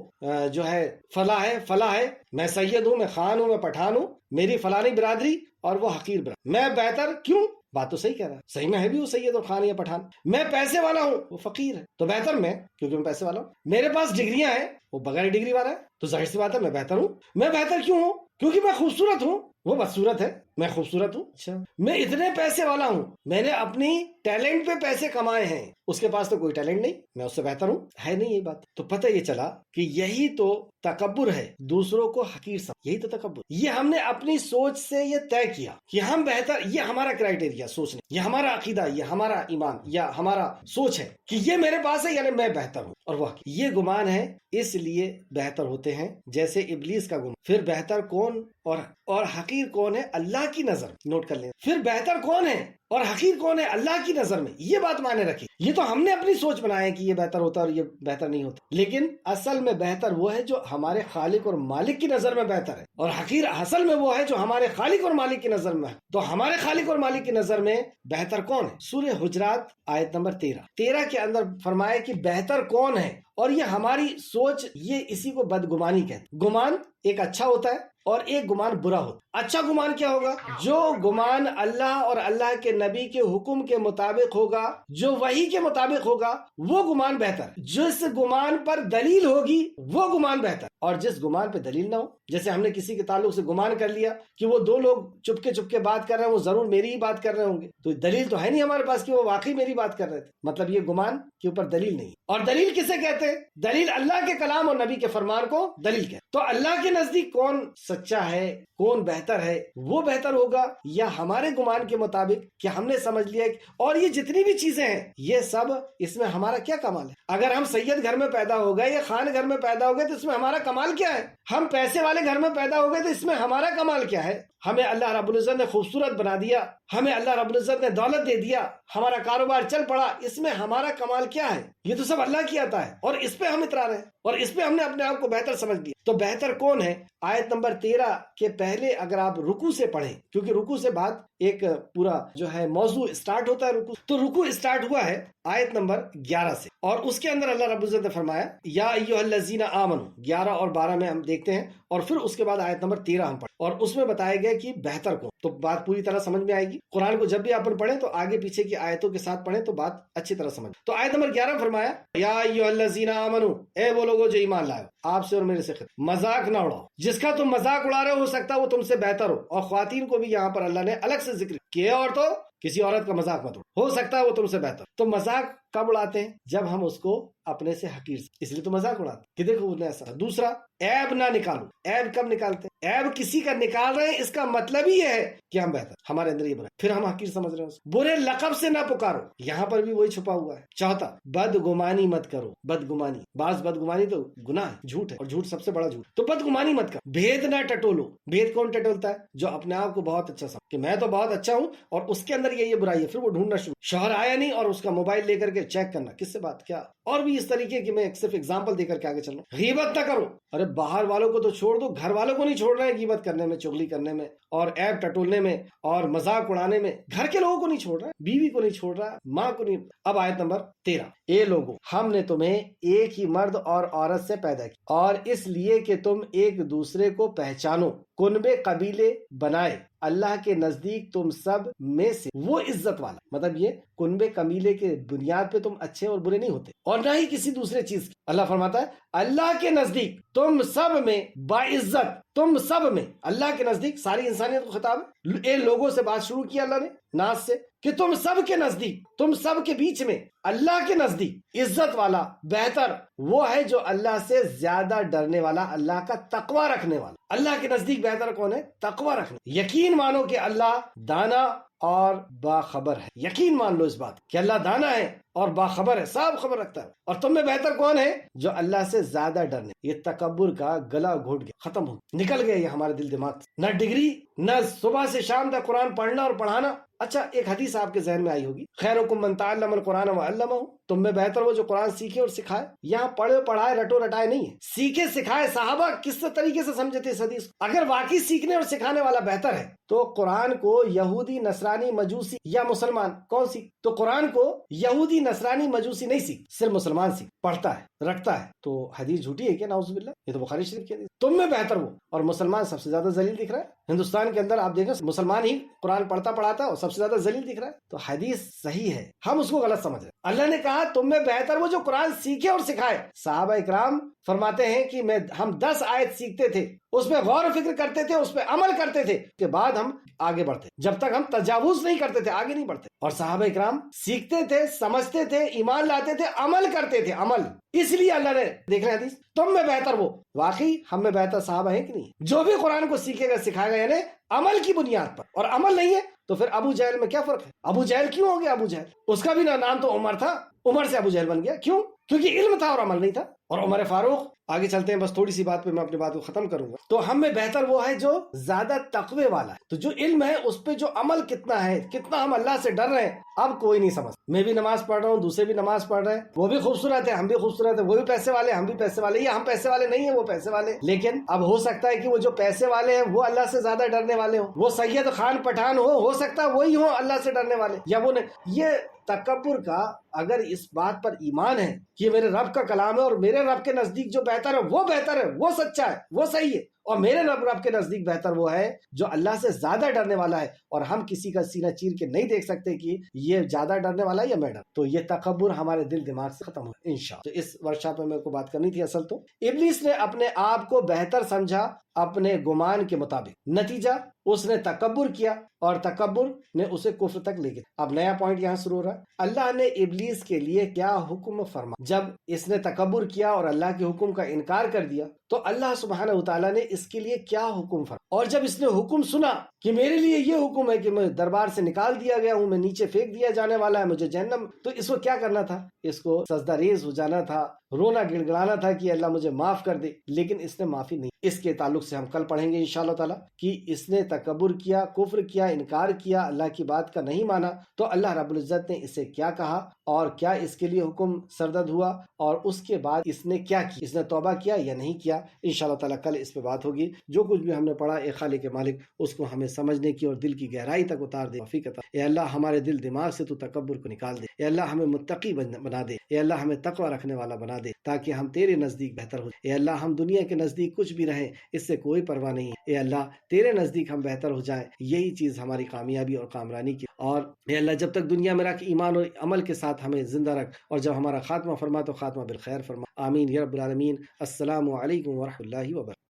جو ہے فلاح ہے, میں سید ہوں, میں خان ہوں, میں پٹھان ہوں, میری فلانی برادری اور وہ حقیر برادری, میں بہتر کیوں؟ بات تو صحیح کہہ رہا ہے, صحیح میں ہے بھی وہ سید اور خان یا پٹھان. میں پیسے والا ہوں, وہ فقیر ہے, تو بہتر میں کیونکہ میں پیسے والا ہوں. میرے پاس ڈگریاں ہیں, وہ بغیر ڈگری والا ہے, تو ظاہر سی بات ہے میں بہتر ہوں. میں بہتر کیوں ہوں؟ کیونکہ میں خوبصورت ہوں, وہ بدصورت ہے, میں خوبصورت ہوں. اچھا میں اتنے پیسے والا ہوں, میں نے اپنی ٹیلنٹ پہ پیسے کمائے ہیں, اس کے پاس تو کوئی ٹیلنٹ نہیں, میں اس سے بہتر ہوں. ہے نہیں یہ بات؟ تو پتہ یہ چلا کہ یہی تو تکبر ہے, دوسروں کو حقیر سمجھ, یہی تو تکبر. یہ ہم نے اپنی سوچ سے یہ طے کیا کہ ہم بہتر, یہ ہمارا کرائیٹیریا سوچنے, یہ ہمارا عقیدہ, یہ ہمارا ایمان یا ہمارا سوچ ہے کہ یہ میرے پاس ہے یعنی میں بہتر ہوں. اور وہ یہ گمان ہے اس لیے بہتر ہوتے ہیں جیسے ابلیس کا گمان. پھر بہتر کون اور حقیر کون ہے اللہ کی نظر؟ نوٹ کر لیں, پھر بہتر کون ہے اور حقیر کون ہے اللہ کی نظر میں, یہ بات معنی رکھی. یہ تو ہم نے اپنی سوچ بنایا ہے کہ یہ بہتر ہوتا ہے اور یہ بہتر نہیں ہوتا, لیکن اصل میں بہتر وہ ہے جو ہمارے خالق اور مالک کی نظر میں بہتر ہے, اور حقیر اصل میں وہ ہے جو ہمارے خالق اور مالک کی نظر میں ہے. تو ہمارے خالق اور مالک کی نظر میں بہتر کون ہے؟ سورہ حجرات آیت نمبر 13 کے اندر فرمایا کہ بہتر کون ہے, اور یہ ہماری سوچ, یہ اسی کو بدگمانی کہتے. گمان ایک اچھا ہوتا ہے اور ایک گمان برا ہوتا. اچھا گمان کیا ہوگا؟ جو گمان اللہ اور اللہ کے نبی کے حکم کے مطابق ہوگا, جو وحی کے مطابق ہوگا, وہ گمان بہتر. جس گمان پر دلیل ہوگی وہ گمان بہتر, اور جس گمان پہ دلیل نہ ہو, جیسے ہم نے کسی کے تعلق سے گمان کر لیا کہ وہ 2 لوگ چپ کے بات کر رہے ہیں, وہ ضرور میری ہی بات کر رہے ہوں گے, تو دلیل تو ہے نہیں ہمارے پاس کہ وہ واقعی میری بات کر رہے تھے, مطلب یہ گمان کے اوپر دلیل نہیں. اور دلیل کسے کہتے ہیں؟ دلیل اللہ کے کلام اور نبی کے فرمان کو دلیل کہتے. تو اللہ کے نزدیک کون سچا ہے, کون بہتر ہے, وہ بہتر ہوگا یا ہمارے گمان کے مطابق کہ ہم نے سمجھ لیا. اور یہ جتنی بھی چیزیں ہیں یہ سب, اس میں ہمارا کیا کمال ہے؟ اگر ہم سید گھر میں پیدا ہو گئے یا خان گھر میں پیدا ہو گئے تو اس میں ہمارا کمال کیا ہے؟ ہم پیسے والے گھر میں پیدا ہو گئے تو اس میں ہمارا کمال کیا ہے؟ ہمیں اللہ رب العزت نے خوبصورت بنا دیا, ہمیں اللہ رب العزت نے دولت دے دیا, ہمارا کاروبار چل پڑا, اس میں ہمارا کمال کیا ہے؟ یہ تو سب اللہ کی عطا ہے, اور اس پہ ہم اترا رہے ہیں, اور اس پہ ہم نے اپنے آپ کو بہتر سمجھ لیا. تو بہتر کون ہے؟ آیت نمبر 13 کے پہلے اگر آپ رکوع سے پڑھیں, کیونکہ رکوع سے بعد ایک پورا جو ہے موضوع سٹارٹ ہوتا ہے رکوع, تو رکوع سٹارٹ ہوا ہے آیت نمبر 11 سے, اور اس کے اندر اللہ رب العزت نے فرمایا یا ایھا الذین آمنوا, 11 اور 12 میں ہم دیکھتے ہیں, اور پھر اس کے بعد آیت نمبر 13 ہم پڑھیں, اور اس میں بتایا گیا کہ بہتر کون. تو بات پوری طرح سمجھ میں آئے گی. قرآن کو جب بھی آپ پڑھیں تو آگے پیچھے کی آیتوں کے ساتھ پڑھیں تو بات اچھی طرح سمجھ. تو آیت نمبر 11 میں فرمایا یا ایھا الذین آمنوا, اے وہ لوگوں جو ایمان لائے, آپ سے اور میرے سے مذاق نہ اڑاؤ, جس کا تم مذاق اڑا رہے ہو سکتا ہے وہ تم سے بہتر ہو. اور خواتین کو بھی یہاں پر اللہ نے الگ سے ذکر کیا, عورتوں کسی عورت کا مذاق مت اڑاؤ، ہو سکتا ہے وہ تم سے بہتر. تو مذاق کب اڑاتے ہیں؟ جب ہم اس کو اپنے سے حقیر سے، اس لیے تو مذاق اڑاتے کہ دیکھو انہیں ایسا. دوسرا، عیب نہ نکالو. عیب کب نکالتے ہیں؟ عیب کسی کا نکال رہے ہیں، اس کا مطلب ہی یہ ہے کہ ہم بہتر، ہمارے اندر یہ برا، پھر ہم حقیر سمجھ رہے ہیں. برے لقب سے نہ پکارو، یہاں پر بھی وہی چھپا ہوا ہے. چوتھا، بدگمانی مت کرو. بدگمانی، بعض بدگمانی تو گناہ ہے، جھوٹ ہے، اور جھوٹ سب سے بڑا جھوٹ. تو بدگمانی مت کرو. بھید نہ ٹٹولو. بھید کون ٹٹولتا ہے؟ جو اپنے آپ کو بہت اچھا سمجھ کہ میں تو بہت اچھا ہوں اور اس کے اندر یہ برائی ہے، پھر وہ ڈھونڈنا شروع. شوہر آیا نہیں اور اس کا موبائل لے کر کے چیک کرنا، کس سے بات کیا، اور بھی اس طریقے کی. میں صرف اگزامپل دے کر کے آگے چل رہا ہوں. غیبت نہ کرو. ارے باہر والوں کو تو چھوڑ دو، گھر والوں کو نہیں چھوڑ رہے ہیں غیبت کرنے میں، چغلی کرنے میں، اور عیب ٹٹولنے میں، اور مذاق اڑانے میں. گھر کے لوگوں کو نہیں چھوڑ رہا، بیوی کو نہیں چھوڑ رہا، ماں کو نہیں. اب آیت نمبر 13، اے لوگوں، ہم نے تمہیں ایک ہی مرد اور عورت سے پیدا کیا، اور اس لیے کہ تم ایک دوسرے کو پہچانو. کنبے قبیلے بنائے. اللہ کے نزدیک تم سب میں سے وہ عزت والا، مطلب یہ کنبے قبیلے کے بنیاد پہ تم اچھے اور برے نہیں ہوتے، اور نہ ہی کسی دوسرے چیز کی. اللہ فرماتا ہے اللہ کے نزدیک تم سب میں باعزت. تم سب میں، اللہ کے نزدیک ساری انسانیت کو خطاب ہے. اے لوگوں سے بات شروع کی اللہ نے ناس سے، کہ تم سب کے نزدیک، تم سب کے بیچ میں اللہ کے نزدیک عزت والا، بہتر وہ ہے جو اللہ سے زیادہ ڈرنے والا، اللہ کا تقوی رکھنے والا. اللہ کے نزدیک بہتر کون ہے؟ تقوی رکھنے. یقین مانو کہ اللہ دانا اور باخبر ہے. یقین مان لو اس بات کہ اللہ دانا ہے اور باخبر ہے، سب خبر رکھتا ہے. اور تم میں بہتر کون ہے؟ جو اللہ سے زیادہ ڈرنے. یہ تکبر کا گلا گھوٹ گیا، ختم ہو نکل گیا یہ ہمارے دل دماغ سے. نہ ڈگری، نہ صبح سے شام تک قرآن پڑھنا اور پڑھانا. اچھا، ایک حدیث آپ کے ذہن میں آئی ہوگی، خیرکم من تعلم القرآن وعلمہ. تم میں بہتر وہ جو قرآن سیکھے اور سکھائے. یہاں پڑھے پڑھائے رٹو رٹائے نہیں ہے، سیکھے سکھائے. صحابہ کس طریقے سے سمجھے تھے اس حدیث کو؟ اگر واقعی سیکھنے اور سکھانے والا بہتر ہے تو قرآن کو یہودی، نصرانی، مجوسی یا مسلمان کون سیکھ؟ تو قرآن کو یہودی، نصرانی، مجوسی نہیں سیکھ، صرف مسلمان سیکھ، پڑھتا ہے، رکھتا ہے. تو حدیث جھوٹی ہے کیا؟ نعوذ باللہ. یہ تو بخاری شریف کی حدیث. تم میں بہتر وہ، اور مسلمان سب سے زیادہ ذلیل دکھ رہا ہے. ہندوستان کے اندر آپ دیکھیں مسلمان ہی قرآن پڑھتا پڑھاتا اور سب سے زیادہ ذلیل دکھ رہا ہے. تو حدیث صحیح ہے، ہم اس کو غلط سمجھ رہے ہیں. اللہ نے کہا تم میں بہتر وہ جو قرآن سیکھے اور سکھائے. صحابہ اکرام فرماتے ہیں کہ ہم 10 آیت سیکھتے تھے، اس پہ غور و فکر کرتے تھے، اس پہ عمل کرتے تھے، کے بعد ہم آگے بڑھتے. جب تک ہم تجاوز نہیں کرتے تھے آگے نہیں بڑھتے. اور صحابہ اکرام سیکھتے تھے، سمجھتے تھے، ایمان لاتے تھے، عمل کرتے تھے، عمل. اس لیے اللہ نے دیکھ رہے حدیث تم میں بہتر وہ. واقعی ہم میں بہتر صحابہ ہیں کہ نہیں؟ جو بھی قرآن کو سیکھے گا سکھائے گا، یعنی عمل کی بنیاد پر. اور عمل نہیں ہے تو پھر ابو جہل میں کیا فرق ہے؟ ابو جہل کیوں ہو گیا ابو جہل؟ اس کا بھی نام تو عمر تھا، عمر سے ابو جہل بن گیا. کیوں؟ کیونکہ علم تھا اور عمل نہیں تھا. اور عمر فاروق. آگے چلتے ہیں، بس تھوڑی سی بات پہ میں اپنی بات کو ختم کروں گا. تو ہم میں بہتر وہ ہے جو زیادہ تقوی والا ہے. تو جو علم ہے اس پہ جو عمل کتنا ہے، کتنا ہم اللہ سے ڈر رہے ہیں، اب کوئی نہیں سمجھ. میں بھی نماز پڑھ رہا ہوں، دوسرے بھی نماز پڑھ رہے ہیں، وہ بھی خوبصورت ہے، ہم بھی خوبصورت ہے، وہ بھی پیسے والے، ہم بھی پیسے والے. یا ہم پیسے والے نہیں ہیں، وہ پیسے والے. لیکن اب ہو سکتا ہے کہ وہ جو پیسے والے ہیں وہ اللہ سے زیادہ ڈرنے والے ہوں. وہ سید خان پٹھان ہو سکتا ہے وہی ہو اللہ سے ڈرنے والے، یا وہ نہیں. یہ تکبر کا اگر اس بات پر ایمان ہے کہ یہ میرے رب کا کلام ہے اور میرے رب کے نزدیک جو بہتر ہے وہ بہتر ہے، وہ سچا ہے، وہ صحیح ہے، اور میرے رب کے نزدیک بہتر وہ ہے جو اللہ سے زیادہ ڈرنے والا ہے. اور ہم کسی کا سینہ چیر کے نہیں دیکھ سکتے کہ یہ زیادہ ڈرنے والا ہے یا میں ڈر. تو یہ تکبر ہمارے دل دماغ سے ختم ہو انشاءاللہ. تو اس ورکشاپ میں میرے کو بات کرنی تھی. اصل تو ابلیس نے اپنے آپ کو بہتر سمجھا اپنے گمان کے مطابق. نتیجہ اس نے تکبر کیا اور تکبر نے اسے کفر تک لے گیا. اب نیا پوائنٹ یہاں شروع ہو رہا ہے. اللہ نے ابلیس کے لیے کیا حکم فرما؟ جب اس نے تکبر کیا اور اللہ کے حکم کا انکار کر دیا تو اللہ سبحانہ وتعالیٰ نے اس کے لیے کیا حکم فرما؟ اور جب اس نے حکم سنا کہ میرے لیے یہ حکم ہے کہ میں دربار سے نکال دیا گیا ہوں، میں نیچے پھینک دیا جانے والا ہے، مجھے جہنم، تو اس کو کیا کرنا تھا؟ اس کو سجدہ ریز ہو جانا تھا، رونا گڑگڑانا تھا کہ اللہ مجھے معاف کر دے. لیکن اس نے معافی نہیں. اس کے تعلق سے ہم کل پڑھیں گے انشاءاللہ تعالیٰ کہ اس نے تکبر کیا، کفر کیا، انکار کیا، اللہ کی بات کا نہیں مانا، تو اللہ رب العزت نے اسے کیا کہا اور کیا اس کے لیے حکم سردد ہوا، اور اس کے بعد اس نے کیا کیا، اس نے توبہ کیا یا نہیں کیا. انشاءاللہ تعالیٰ کل اس پہ بات ہوگی. جو کچھ بھی ہم نے پڑھا اے خالق مالک اس کو ہمیں سمجھنے کی اور دل کی گہرائی تک اتار دے توفیق عطا. اے اللہ ہمارے دل دماغ سے تو تکبر کو نکال دے. اے اللہ ہمیں متقی بنا دے. اے اللہ ہمیں تقوی رکھنے والا بنا دے تاکہ ہم تیرے نزدیک بہتر ہو. اے اللہ ہم دنیا کے نزدیک کچھ بھی رہیں اس سے کوئی پرواہ نہیں ہے. اے اللہ تیرے نزدیک ہم بہتر ہو جائیں، یہی چیز ہماری کامیابی اور کامرانی کی. اور اے اللہ جب تک دنیا میں رکھ، ایمان اور عمل کے ساتھ ہمیں زندہ رکھ، اور جب ہمارا خاتمہ فرما تو خاتمہ بالخیر فرما. آمین یا رب العالمین. السلام علیکم ورحمۃ اللہ وبرکاتہ.